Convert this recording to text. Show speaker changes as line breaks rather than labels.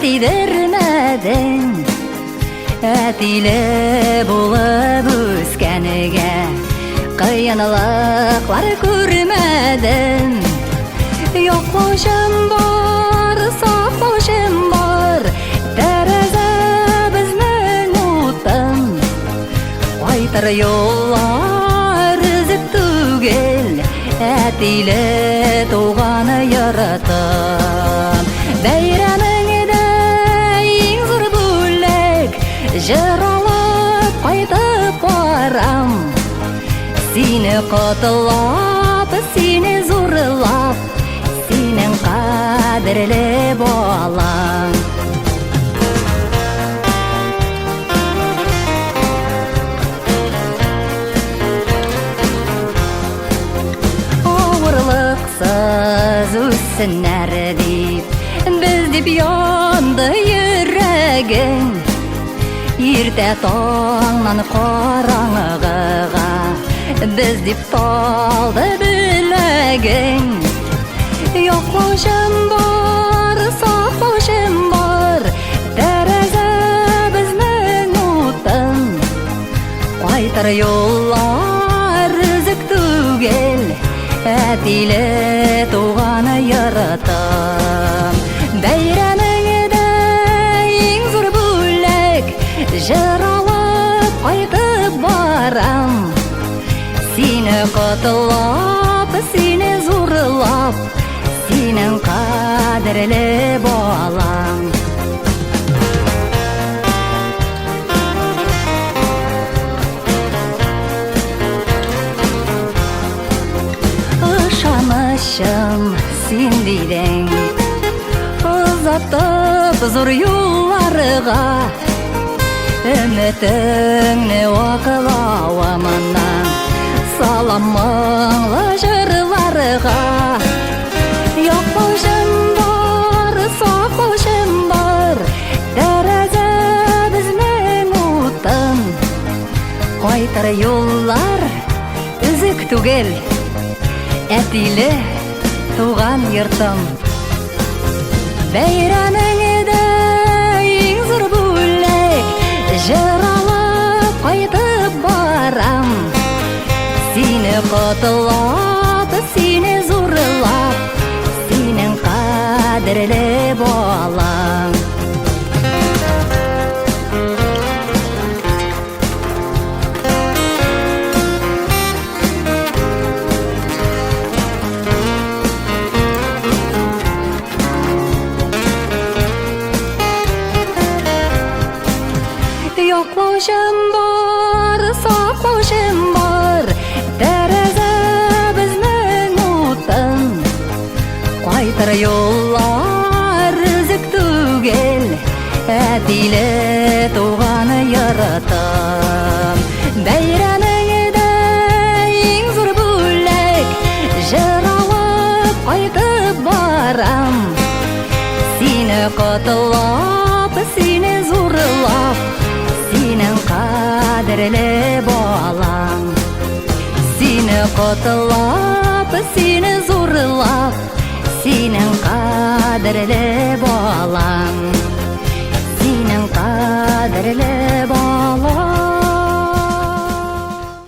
тидермәдең, әтиле булып үскәнегә кыенлыклар күрмәдем. Яклаучым бар, саклаучым бар, тәрәзә безнең утын. Кайтыр юллар өзек түгел, әтиле туганы яратам. Бәйрәмеңдә иң зур бүләк, җыр алып кайтып барам. Сине котлап, сине зурлап, синең кадерле балаң. Авырлыксыз үссеннәр дип, без дип янды йөрәгең. Иртә таңнан караңгыга без дип талды беләгең. Яклаучым бар, саклаучым бар, тәрәзә безнең утын. Кайтыр юллар өзек түгел, әтиле туганы яратам. Бәйрәмеңдә иң зур бүләк, җыр алып кайтып барам. Сине котлап, сине зурлап, синең кадерле балаң. Ышанычым син дидең, озатып зур юлларга, өметеңне вакылавымнан салам моңлы җырларга. Яклаучым бар, саклаучым бар, тәрәзә безнең утын. Кайтыр юллар өзек түгел, әтиле туган йортым. Бәйрәмеңдә иң зур бүләк, җыр алып кайтып барам. Сине котлап, сине зурлап, синең кадерле балаң. Яклаучым бар, саклаучым бар, тәрәзә безнең утын. Кайтыр юллар өзек түгел, әтиле туганы яратам. Бәйрәмеңдә иң зур бүләк, җыр алып кайтып барам. Сине котлап, сине зурлап, синең кадерле балаң. Сине котлап, сине зурлап, синең кадерле балаң.